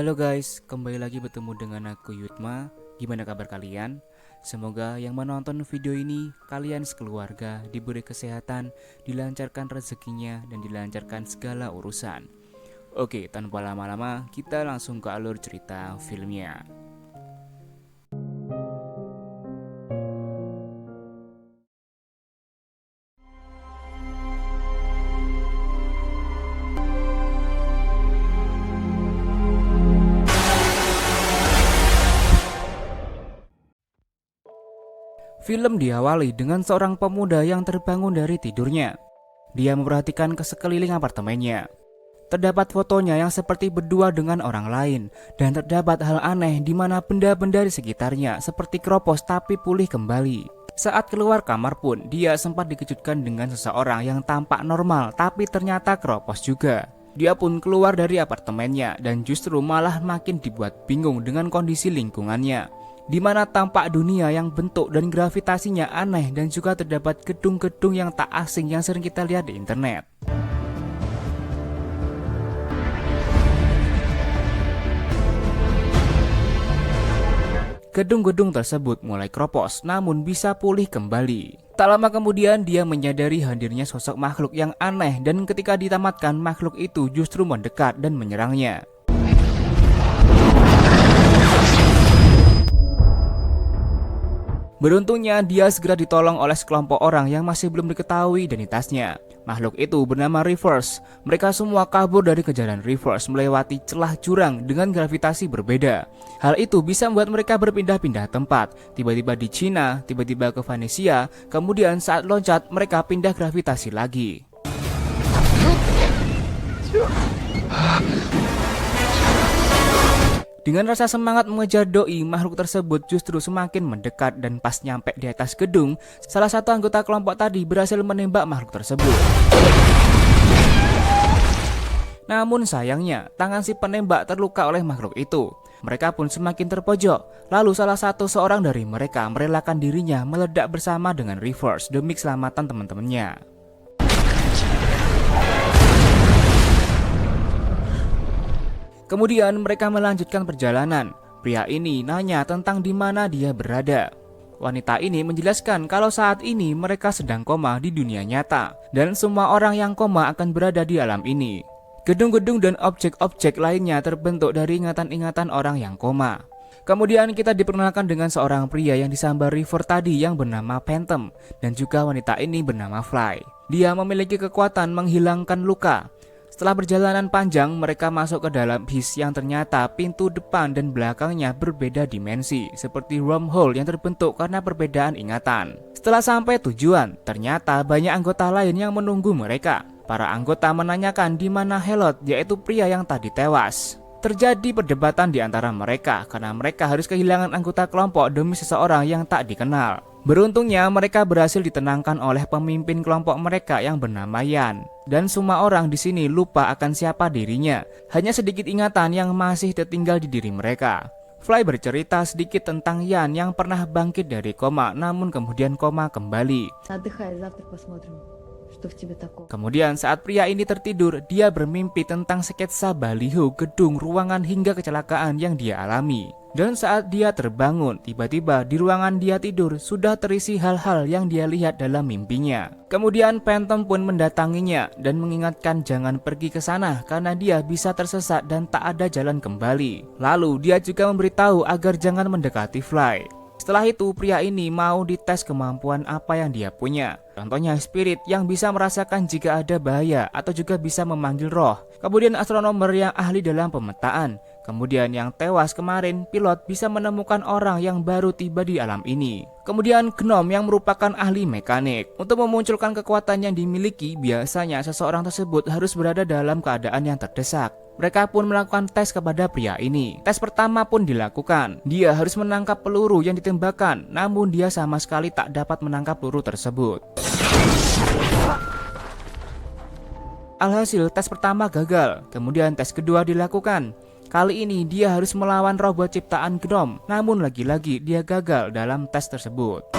Halo guys, kembali lagi bertemu dengan aku Yutma. Gimana kabar kalian? Semoga yang menonton video ini kalian sekeluarga diberi kesehatan, dilancarkan rezekinya, dan dilancarkan segala urusan. Oke, tanpa lama-lama kita langsung ke alur cerita filmnya. Film diawali dengan seorang pemuda yang terbangun dari tidurnya. Dia memperhatikan ke sekeliling apartemennya. Terdapat fotonya yang seperti berdua dengan orang lain, dan terdapat hal aneh di mana benda-benda di sekitarnya seperti keropos tapi pulih kembali. Saat keluar kamar pun, dia sempat dikejutkan dengan seseorang yang tampak normal tapi ternyata keropos juga. Dia pun keluar dari apartemennya dan justru malah makin dibuat bingung dengan kondisi lingkungannya, di mana tampak dunia yang bentuk dan gravitasinya aneh dan juga terdapat gedung-gedung yang tak asing yang sering kita lihat di internet. Gedung-gedung tersebut mulai keropos namun bisa pulih kembali. Tak lama kemudian dia menyadari hadirnya sosok makhluk yang aneh, dan ketika ditamatkan makhluk itu justru mendekat dan menyerangnya. Beruntungnya dia segera ditolong oleh sekelompok orang yang masih belum diketahui identitasnya. Makhluk itu bernama Reverse. Mereka semua kabur dari kejaran Reverse melewati celah jurang dengan gravitasi berbeda. Hal itu bisa membuat mereka berpindah-pindah tempat. Tiba-tiba di Cina, tiba-tiba ke Venesia, kemudian saat loncat mereka pindah gravitasi lagi. Dengan rasa semangat mengejar doi, makhluk tersebut justru semakin mendekat, dan pas nyampe di atas gedung, salah satu anggota kelompok tadi berhasil menembak makhluk tersebut. Namun sayangnya, tangan si penembak terluka oleh makhluk itu. Mereka pun semakin terpojok. Lalu salah satu seorang dari mereka merelakan dirinya meledak bersama dengan Reverse demi keselamatan teman-temannya. Kemudian mereka melanjutkan perjalanan. Pria ini nanya tentang di mana dia berada. Wanita ini menjelaskan kalau saat ini mereka sedang koma di dunia nyata, dan semua orang yang koma akan berada di alam ini. Gedung-gedung dan objek-objek lainnya terbentuk dari ingatan-ingatan orang yang koma. Kemudian kita diperkenalkan dengan seorang pria yang disambar River tadi yang bernama Phantom, dan juga wanita ini bernama Fly. Dia memiliki kekuatan menghilangkan luka. Setelah perjalanan panjang, mereka masuk ke dalam bis yang ternyata pintu depan dan belakangnya berbeda dimensi, seperti wormhole yang terbentuk karena perbedaan ingatan. Setelah sampai tujuan, ternyata banyak anggota lain yang menunggu mereka. Para anggota menanyakan di mana Helot, yaitu pria yang tadi tewas. Terjadi perdebatan di antara mereka karena mereka harus kehilangan anggota kelompok demi seseorang yang tak dikenal. Beruntungnya mereka berhasil ditenangkan oleh pemimpin kelompok mereka yang bernama Yan. Dan semua orang di sini lupa akan siapa dirinya. Hanya sedikit ingatan yang masih tertinggal di diri mereka. Fly bercerita sedikit tentang Yan yang pernah bangkit dari koma namun kemudian koma kembali. Kemudian saat pria ini tertidur, dia bermimpi tentang sketsa baliho, gedung, ruangan hingga kecelakaan yang dia alami. Dan saat dia terbangun, tiba-tiba di ruangan dia tidur sudah terisi hal-hal yang dia lihat dalam mimpinya. Kemudian Phantom pun mendatanginya dan mengingatkan jangan pergi ke sana karena dia bisa tersesat dan tak ada jalan kembali. Lalu dia juga memberitahu agar jangan mendekati Fly. Setelah itu pria ini mau dites kemampuan apa yang dia punya. Contohnya spirit yang bisa merasakan jika ada bahaya atau juga bisa memanggil roh. Kemudian astronomer yang ahli dalam pemetaan. Kemudian yang tewas kemarin, pilot bisa menemukan orang yang baru tiba di alam ini. Kemudian Gnome yang merupakan ahli mekanik. Untuk memunculkan kekuatan yang dimiliki, biasanya seseorang tersebut harus berada dalam keadaan yang terdesak. Mereka pun melakukan tes kepada pria ini. Tes pertama pun dilakukan. Dia harus menangkap peluru yang ditembakkan, namun dia sama sekali tak dapat menangkap peluru tersebut. Alhasil tes pertama gagal. Kemudian tes kedua dilakukan. Kali ini dia harus melawan robot ciptaan Gnome, namun lagi-lagi dia gagal dalam tes tersebut.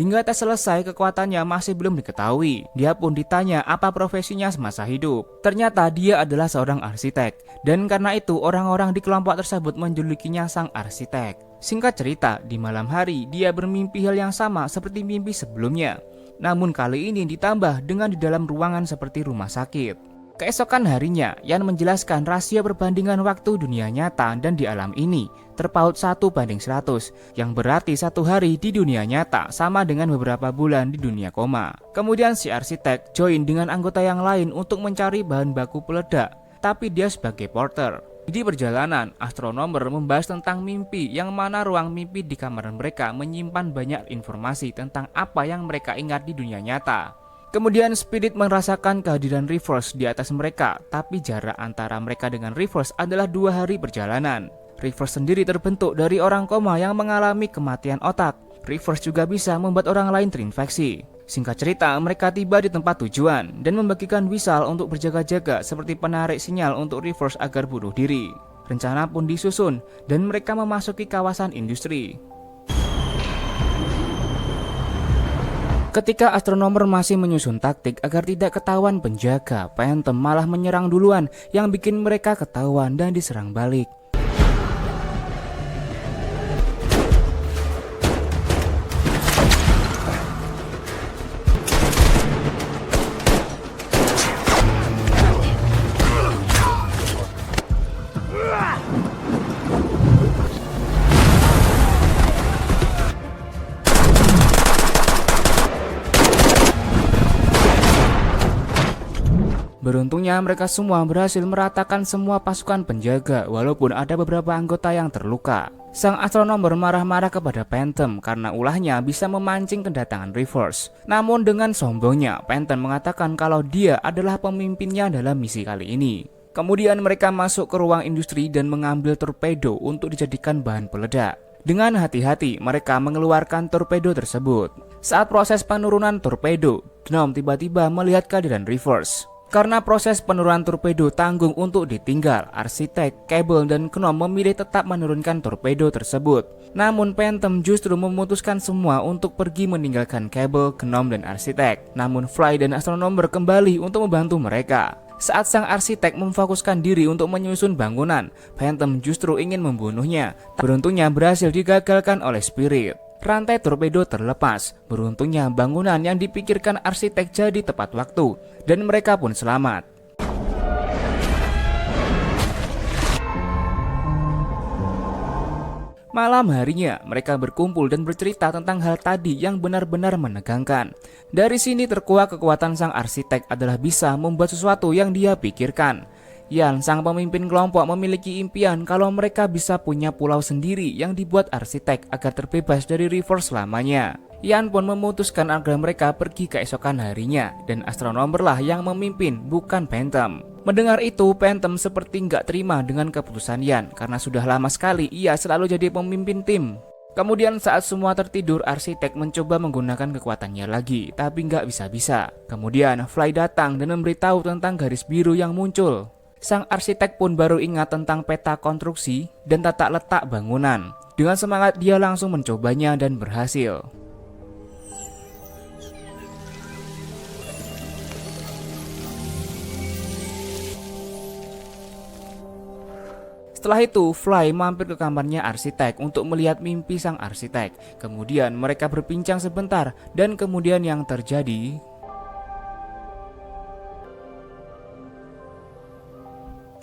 Hingga tes selesai, kekuatannya masih belum diketahui. Dia pun ditanya apa profesinya semasa hidup. Ternyata dia adalah seorang arsitek, dan karena itu orang-orang di kelompok tersebut menjulukinya sang arsitek. Singkat cerita, di malam hari dia bermimpi hal yang sama seperti mimpi sebelumnya. Namun kali ini ditambah dengan di dalam ruangan seperti rumah sakit. Keesokan harinya, Yan menjelaskan rasio perbandingan waktu dunia nyata dan di alam ini terpaut 1:100, yang berarti satu hari di dunia nyata sama dengan beberapa bulan di dunia koma. Kemudian si arsitek join dengan anggota yang lain untuk mencari bahan baku peledak, tapi dia sebagai porter. Di perjalanan, astronomer membahas tentang mimpi, yang mana ruang mimpi di kamar mereka menyimpan banyak informasi tentang apa yang mereka ingat di dunia nyata. Kemudian Spirit merasakan kehadiran Reverse di atas mereka, tapi jarak antara mereka dengan Reverse adalah 2 hari perjalanan. Reverse sendiri terbentuk dari orang koma yang mengalami kematian otak. Reverse juga bisa membuat orang lain terinfeksi. Singkat cerita, mereka tiba di tempat tujuan dan membagikan wisal untuk berjaga-jaga seperti penarik sinyal untuk Reverse agar bunuh diri. Rencana pun disusun dan mereka memasuki kawasan industri. Ketika astronomer masih menyusun taktik agar tidak ketahuan penjaga, Phantom malah menyerang duluan yang bikin mereka ketahuan dan diserang balik. Beruntungnya mereka semua berhasil meratakan semua pasukan penjaga, walaupun ada beberapa anggota yang terluka. Sang astronomer marah-marah kepada Phantom karena ulahnya bisa memancing kedatangan Reverse. Namun dengan sombongnya, Phantom mengatakan kalau dia adalah pemimpinnya dalam misi kali ini. Kemudian mereka masuk ke ruang industri dan mengambil torpedo untuk dijadikan bahan peledak. Dengan hati-hati mereka mengeluarkan torpedo tersebut. Saat proses penurunan torpedo, Gnome tiba-tiba melihat kehadiran Reverse. Karena proses penurunan torpedo tanggung untuk ditinggal, arsitek, Cable, dan Gnome memilih tetap menurunkan torpedo tersebut. Namun Phantom justru memutuskan semua untuk pergi meninggalkan Cable, Gnome, dan arsitek. Namun Fly dan astronomer kembali untuk membantu mereka. Saat sang arsitek memfokuskan diri untuk menyusun bangunan, Phantom justru ingin membunuhnya. Beruntungnya berhasil digagalkan oleh Spirit. Rantai torpedo terlepas. Beruntungnya bangunan yang dipikirkan arsitek jadi tepat waktu, dan mereka pun selamat. Malam harinya, mereka berkumpul dan bercerita tentang hal tadi yang benar-benar menegangkan. Dari sini terkuak kekuatan sang arsitek adalah bisa membuat sesuatu yang dia pikirkan. Yan, sang pemimpin kelompok, memiliki impian kalau mereka bisa punya pulau sendiri yang dibuat arsitek agar terbebas dari Reverse selamanya. Yan pun memutuskan agar mereka pergi keesokan harinya, dan astronomer lah yang memimpin, bukan Phantom. Mendengar itu, Phantom seperti nggak terima dengan keputusan Yan, karena sudah lama sekali ia selalu jadi pemimpin tim. Kemudian saat semua tertidur, arsitek mencoba menggunakan kekuatannya lagi, tapi nggak bisa-bisa. Kemudian Fly datang dan memberitahu tentang garis biru yang muncul. Sang arsitek pun baru ingat tentang peta konstruksi dan tata letak bangunan. Dengan semangat dia langsung mencobanya dan berhasil. Setelah itu, Fly mampir ke kamarnya arsitek untuk melihat mimpi sang arsitek. Kemudian mereka berbincang sebentar, dan kemudian yang terjadi...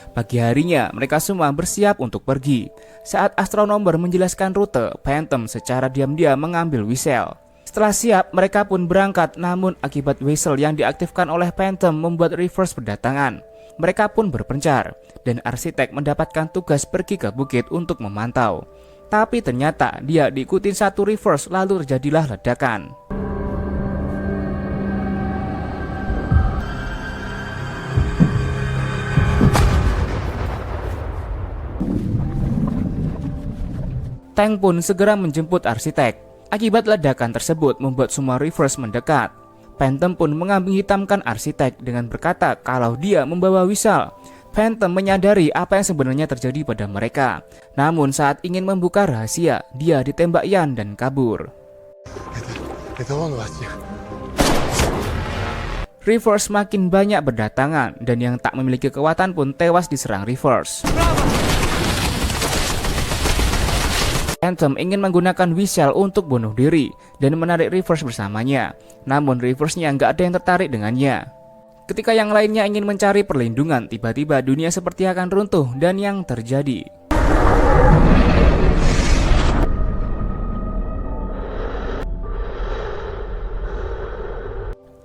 Pagi harinya, mereka semua bersiap untuk pergi. Saat astronomer menjelaskan rute, Phantom secara diam-diam mengambil whistle. Setelah siap, mereka pun berangkat, namun akibat whistle yang diaktifkan oleh Phantom membuat Reverse berdatangan. Mereka pun berpencar, dan arsitek mendapatkan tugas pergi ke bukit untuk memantau. Tapi ternyata dia diikuti satu Reverse, lalu terjadilah ledakan. Tank pun segera menjemput arsitek. Akibat ledakan tersebut membuat semua Reverse mendekat. Phantom pun mengambing hitamkan arsitek dengan berkata kalau dia membawa whistle. Phantom menyadari apa yang sebenarnya terjadi pada mereka. Namun saat ingin membuka rahasia, dia ditembak Yan dan kabur. Это он вас всех. Reavers makin banyak berdatangan dan yang tak memiliki kekuatan pun tewas diserang Reavers. Phantom ingin menggunakan Wishal untuk bunuh diri dan menarik Reavers bersamanya. Namun Reaversnya nggak ada yang tertarik dengannya. Ketika yang lainnya ingin mencari perlindungan, tiba-tiba dunia seperti akan runtuh dan yang terjadi.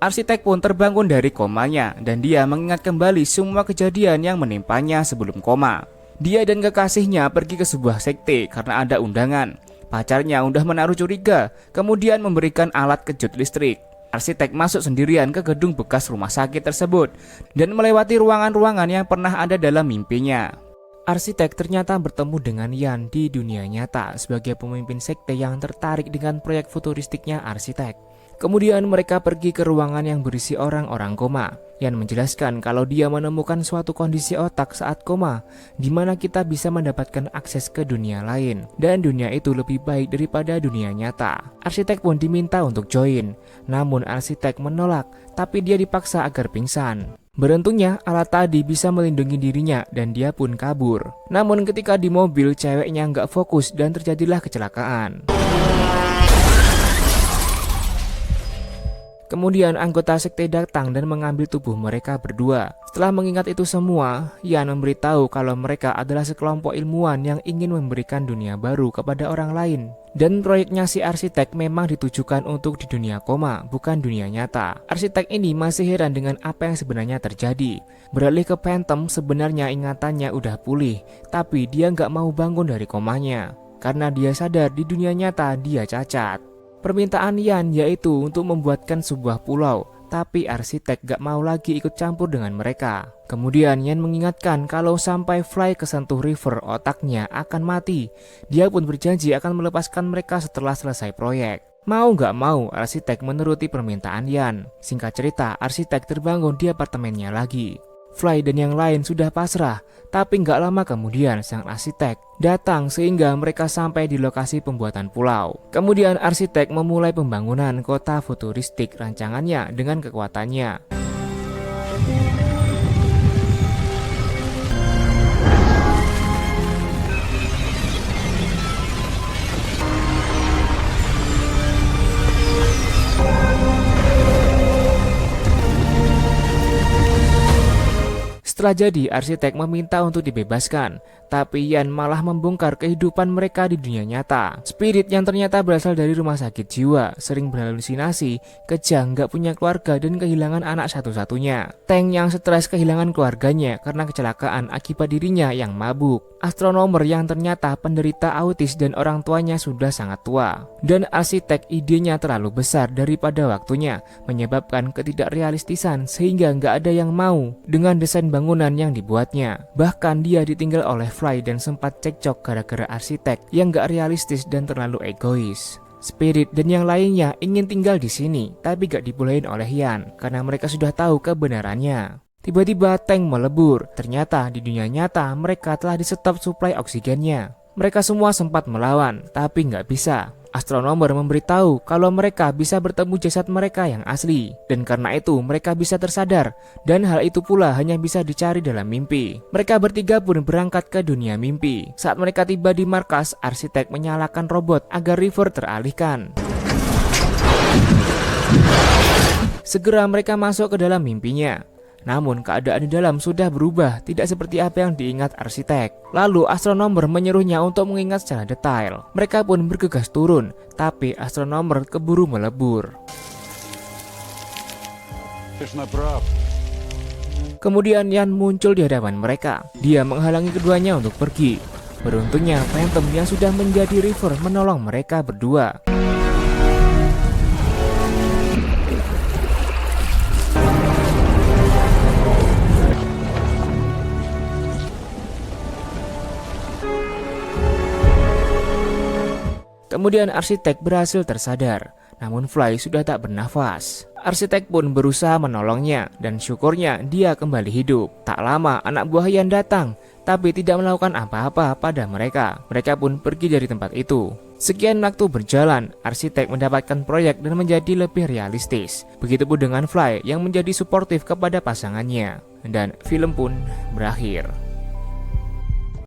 Arsitek pun terbangun dari komanya dan dia mengingat kembali semua kejadian yang menimpanya sebelum koma. Dia dan kekasihnya pergi ke sebuah sekte karena ada undangan. Pacarnya udah menaruh curiga, kemudian memberikan alat kejut listrik. Arsitek masuk sendirian ke gedung bekas rumah sakit tersebut dan melewati ruangan-ruangan yang pernah ada dalam mimpinya. Arsitek ternyata bertemu dengan Yan di dunia nyata sebagai pemimpin sekte yang tertarik dengan proyek futuristiknya arsitek. Kemudian mereka pergi ke ruangan yang berisi orang-orang koma. Yan menjelaskan kalau dia menemukan suatu kondisi otak saat koma, di mana kita bisa mendapatkan akses ke dunia lain, dan dunia itu lebih baik daripada dunia nyata. Arsitek pun diminta untuk join, namun arsitek menolak, tapi dia dipaksa agar pingsan. Beruntungnya alat tadi bisa melindungi dirinya dan dia pun kabur. Namun ketika di mobil, ceweknya nggak fokus dan terjadilah kecelakaan. Kemudian anggota sekte datang dan mengambil tubuh mereka berdua. Setelah mengingat itu semua, Yan memberitahu kalau mereka adalah sekelompok ilmuwan yang ingin memberikan dunia baru kepada orang lain. Dan proyeknya si arsitek memang ditujukan untuk di dunia koma, bukan dunia nyata. Arsitek ini masih heran dengan apa yang sebenarnya terjadi. Beralih ke Phantom, sebenarnya ingatannya udah pulih, tapi dia nggak mau bangun dari komanya. Karena dia sadar di dunia nyata dia cacat. Permintaan Yan yaitu untuk membuatkan sebuah pulau, tapi arsitek gak mau lagi ikut campur dengan mereka. Kemudian Yan mengingatkan kalau sampai Fly kesentuh River, otaknya akan mati. Dia pun berjanji akan melepaskan mereka setelah selesai proyek. Mau gak mau, arsitek menuruti permintaan Yan. Singkat cerita, arsitek terbangun di apartemennya lagi. Fly dan yang lain sudah pasrah, tapi nggak lama kemudian sang arsitek datang sehingga mereka sampai di lokasi pembuatan pulau. Kemudian arsitek memulai pembangunan kota futuristik rancangannya dengan kekuatannya. Setelah jadi, arsitek meminta untuk dibebaskan, tapi Yan malah membongkar kehidupan mereka di dunia nyata. Spirit yang ternyata berasal dari rumah sakit jiwa, sering berhalusinasi, kejang, gak punya keluarga, dan kehilangan anak satu-satunya. Tank yang stres kehilangan keluarganya karena kecelakaan akibat dirinya yang mabuk. Astronomer yang ternyata penderita autis dan orang tuanya sudah sangat tua. Dan arsitek idenya terlalu besar daripada waktunya, menyebabkan ketidakrealistisan sehingga gak ada yang mau dengan desain bangunan yang dibuatnya. Bahkan dia ditinggal oleh Fly dan sempat cekcok gara-gara arsitek yang gak realistis dan terlalu egois. Spirit dan yang lainnya ingin tinggal di sini, tapi gak dibolehin oleh Yan karena mereka sudah tahu kebenarannya. Tiba-tiba tank melebur. Ternyata di dunia nyata mereka telah di-stop suplai oksigennya. Mereka semua sempat melawan, tapi nggak bisa. Astronomer memberitahu kalau mereka bisa bertemu jasad mereka yang asli, dan karena itu mereka bisa tersadar, dan hal itu pula hanya bisa dicari dalam mimpi. Mereka bertiga pun berangkat ke dunia mimpi. Saat mereka tiba di markas, arsitek menyalakan robot agar River teralihkan. Segera mereka masuk ke dalam mimpinya. Namun keadaan di dalam sudah berubah, tidak seperti apa yang diingat arsitek. Lalu astronomer menyuruhnya untuk mengingat secara detail. Mereka pun bergegas turun, tapi astronomer keburu melebur. Kemudian Yan muncul di hadapan mereka. Dia menghalangi keduanya untuk pergi. Beruntungnya Phantom yang sudah menjadi River menolong mereka berdua. Kemudian arsitek berhasil tersadar, namun Fly sudah tak bernafas. Arsitek pun berusaha menolongnya, dan syukurnya dia kembali hidup. Tak lama anak buah Yan datang. tapi tidak melakukan apa-apa pada mereka. Mereka pun pergi dari tempat itu. Sekian waktu berjalan, arsitek mendapatkan proyek dan menjadi lebih realistis. Begitupun dengan Fly yang menjadi suportif kepada pasangannya. Dan film pun berakhir.